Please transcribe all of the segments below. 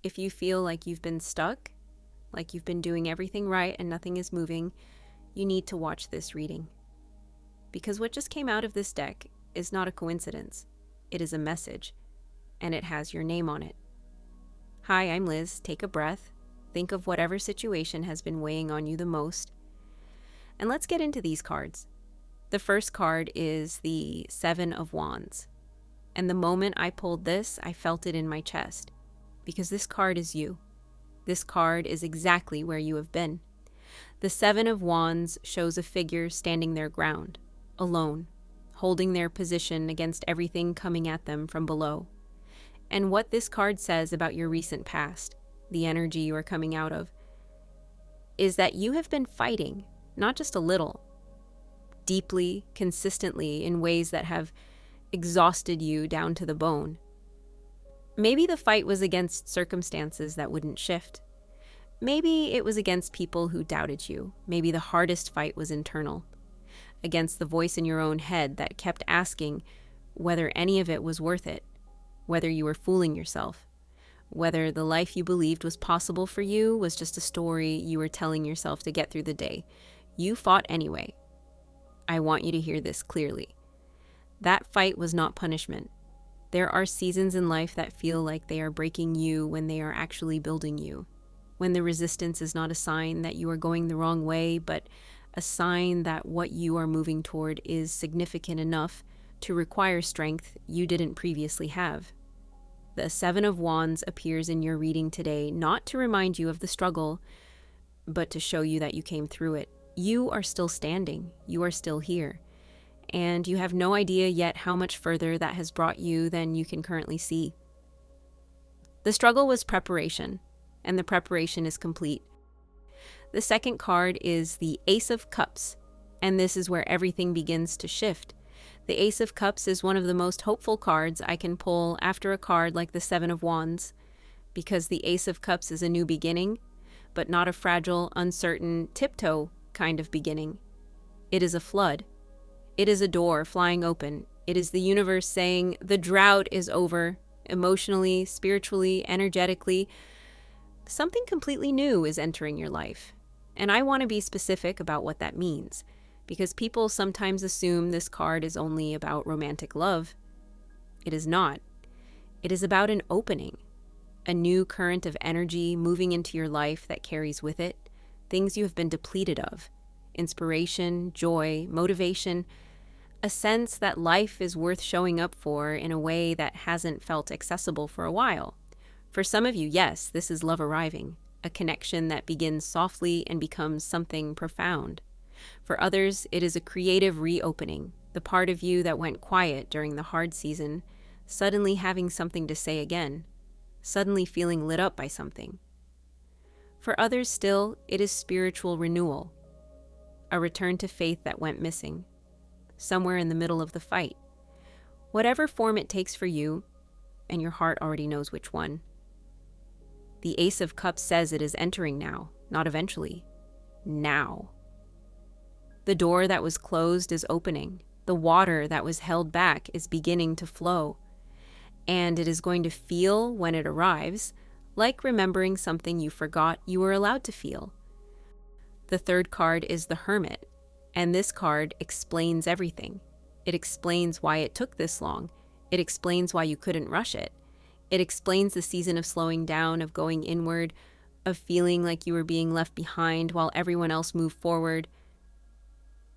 If you feel like you've been stuck, like you've been doing everything right and nothing is moving, you need to watch this reading. Because what just came out of this deck is not a coincidence. It is a message, and it has your name on it. Hi, I'm Liz. Take a breath. Think of whatever situation has been weighing on you the most. And let's get into these cards. The first card is the Seven of Wands. And the moment I pulled this, I felt it in my chest. Because this card is you. This card is exactly where you have been. The Seven of Wands shows a figure standing their ground, alone, holding their position against everything coming at them from below. And what this card says about your recent past, the energy you are coming out of, is that you have been fighting, not just a little, deeply, consistently, in ways that have exhausted you down to the bone. Maybe the fight was against circumstances that wouldn't shift. Maybe it was against people who doubted you. Maybe the hardest fight was internal, against the voice in your own head that kept asking whether any of it was worth it, whether you were fooling yourself, whether the life you believed was possible for you was just a story you were telling yourself to get through the day. You fought anyway. I want you to hear this clearly. That fight was not punishment. There are seasons in life that feel like they are breaking you when they are actually building you. When the resistance is not a sign that you are going the wrong way, but a sign that what you are moving toward is significant enough to require strength you didn't previously have. The Seven of Wands appears in your reading today not to remind you of the struggle, but to show you that you came through it. You are still standing. You are still here. And you have no idea yet how much further that has brought you than you can currently see. The struggle was preparation, and the preparation is complete. The second card is the Ace of Cups, and this is where everything begins to shift. The Ace of Cups is one of the most hopeful cards I can pull after a card like the Seven of Wands, because the Ace of Cups is a new beginning, but not a fragile, uncertain, tiptoe kind of beginning. It is a flood. It is a door flying open. It is the universe saying, the drought is over, emotionally, spiritually, energetically. Something completely new is entering your life. And I want to be specific about what that means, because people sometimes assume this card is only about romantic love. It is not. It is about an opening, a new current of energy moving into your life that carries with it things you have been depleted of, inspiration, joy, motivation, a sense that life is worth showing up for in a way that hasn't felt accessible for a while. For some of you, yes, this is love arriving, a connection that begins softly and becomes something profound. For others, it is a creative reopening, the part of you that went quiet during the hard season, suddenly having something to say again, suddenly feeling lit up by something. For others still, it is spiritual renewal, a return to faith that went missing, somewhere in the middle of the fight. Whatever form it takes for you, and your heart already knows which one. The Ace of Cups says it is entering now, not eventually. Now. The door that was closed is opening. The water that was held back is beginning to flow. And it is going to feel, when it arrives, like remembering something you forgot you were allowed to feel. The third card is the Hermit, and this card explains everything. It explains why it took this long. It explains why you couldn't rush it. It explains the season of slowing down, of going inward, of feeling like you were being left behind while everyone else moved forward.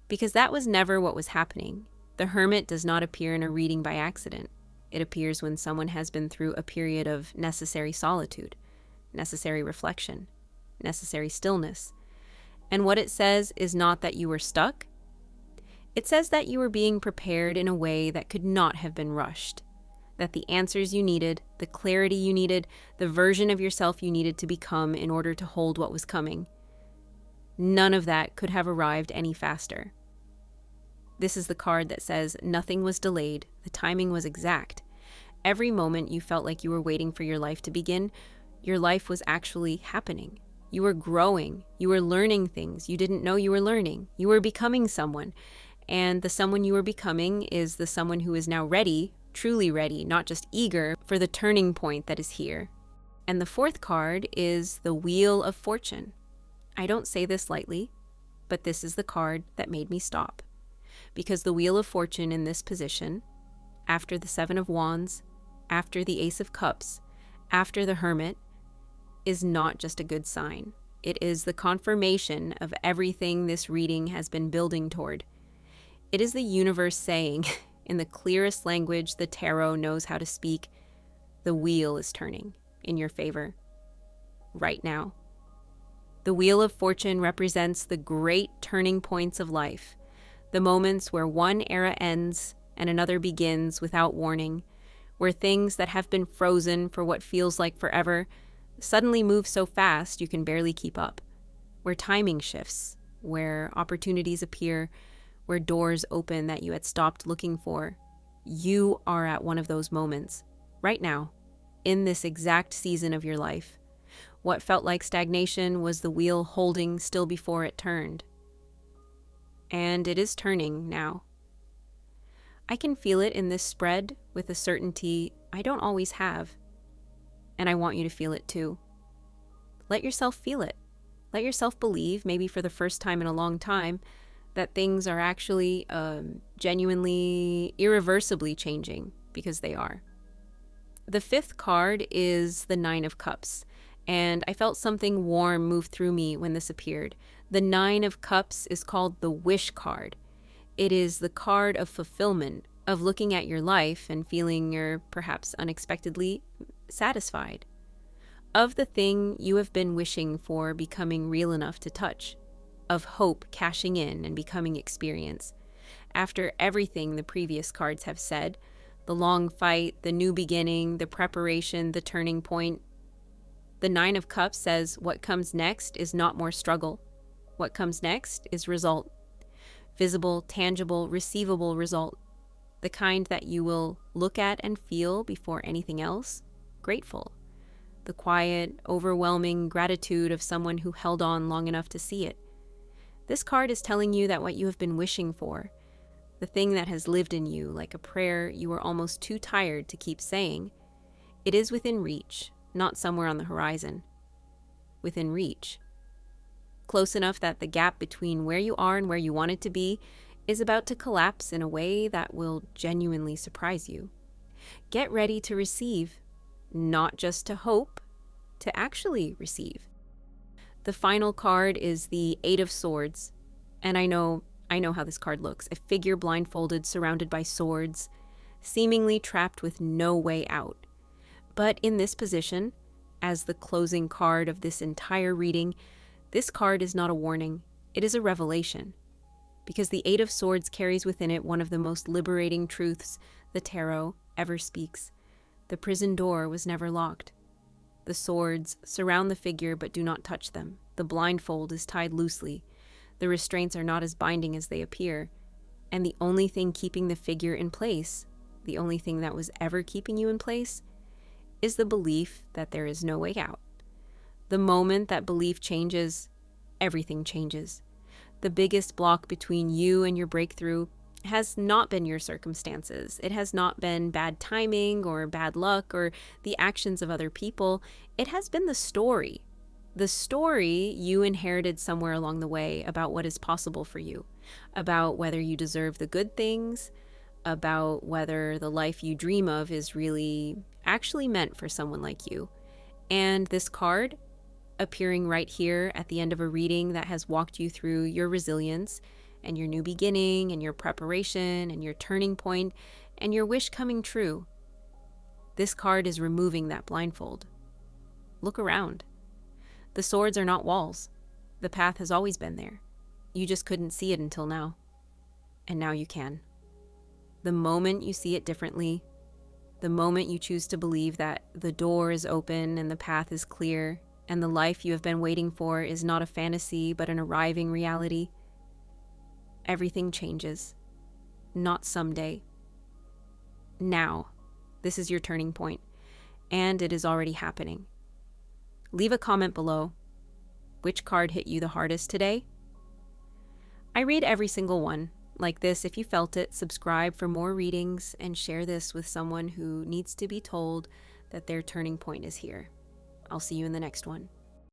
Because that was never what was happening. The Hermit does not appear in a reading by accident. It appears when someone has been through a period of necessary solitude, necessary reflection, necessary stillness. And what it says is not that you were stuck. It says that you were being prepared in a way that could not have been rushed. That the answers you needed, the clarity you needed, the version of yourself you needed to become in order to hold what was coming, none of that could have arrived any faster. This is the card that says nothing was delayed, the timing was exact. Every moment you felt like you were waiting for your life to begin, your life was actually happening. You were growing, you were learning things you didn't know you were learning. You were becoming someone, and the someone you were becoming is the someone who is now ready, truly ready, not just eager, for the turning point that is here. And the fourth card is the Wheel of Fortune. I don't say this lightly, but this is the card that made me stop. Because the Wheel of Fortune in this position, after the Seven of Wands, after the Ace of Cups, after the Hermit, is not just a good sign. It is the confirmation of everything this reading has been building toward. It is the universe saying, in the clearest language the tarot knows how to speak, the wheel is turning in your favor right now. The Wheel of Fortune represents the great turning points of life, the moments where one era ends and another begins without warning, where things that have been frozen for what feels like forever suddenly move so fast you can barely keep up, where timing shifts, where opportunities appear, where doors open that you had stopped looking for. You are at one of those moments, right now, in this exact season of your life. What felt like stagnation was the wheel holding still before it turned. And it is turning now. I can feel it in this spread with a certainty I don't always have. And I want you to feel it too. Let yourself feel it. Let yourself believe, maybe for the first time in a long time, that things are actually genuinely, irreversibly changing, because they are. The fifth card is the Nine of Cups, and I felt something warm move through me when this appeared. The Nine of Cups is called the Wish card. It is the card of fulfillment, of looking at your life and feeling you're perhaps unexpectedly satisfied, of the thing you have been wishing for becoming real enough to touch, of hope cashing in and becoming experience. After everything the previous cards have said, the long fight, the new beginning, the preparation, the turning point, the Nine of Cups says what comes next is not more struggle. What comes next is result. Visible, tangible, receivable result. The kind that you will look at and feel before anything else. Grateful. The quiet, overwhelming gratitude of someone who held on long enough to see it. This card is telling you that what you have been wishing for, the thing that has lived in you like a prayer you were almost too tired to keep saying, it is within reach, not somewhere on the horizon. Within reach. Close enough that the gap between where you are and where you want it to be is about to collapse in a way that will genuinely surprise you. Get ready to receive, not just to hope, to actually receive. The final card is the Eight of Swords, and I know how this card looks. A figure blindfolded, surrounded by swords, seemingly trapped with no way out. But in this position, as the closing card of this entire reading, this card is not a warning, it is a revelation. Because the Eight of Swords carries within it one of the most liberating truths the tarot ever speaks. The prison door was never locked. The swords surround the figure but do not touch them. The blindfold is tied loosely. The restraints are not as binding as they appear. And the only thing keeping the figure in place, the only thing that was ever keeping you in place, is the belief that there is no way out. The moment that belief changes, everything changes. The biggest block between you and your breakthrough has not been your circumstances. It has not been bad timing or bad luck or the actions of other people. It has been the story. The story you inherited somewhere along the way about what is possible for you, about whether you deserve the good things, about whether the life you dream of is really actually meant for someone like you. And this card, appearing right here at the end of a reading that has walked you through your resilience and your new beginning and your preparation and your turning point and your wish coming true. This card is removing that blindfold. Look around. The swords are not walls. The path has always been there. You just couldn't see it until now. And now you can. The moment you see it differently, the moment you choose to believe that the door is open and the path is clear, and the life you have been waiting for is not a fantasy but an arriving reality, everything changes. Not someday. Now. This is your turning point, and it is already happening. Leave a comment below. Which card hit you the hardest today? I read every single one. Like this, if you felt it, subscribe for more readings and share this with someone who needs to be told that their turning point is here. I'll see you in the next one.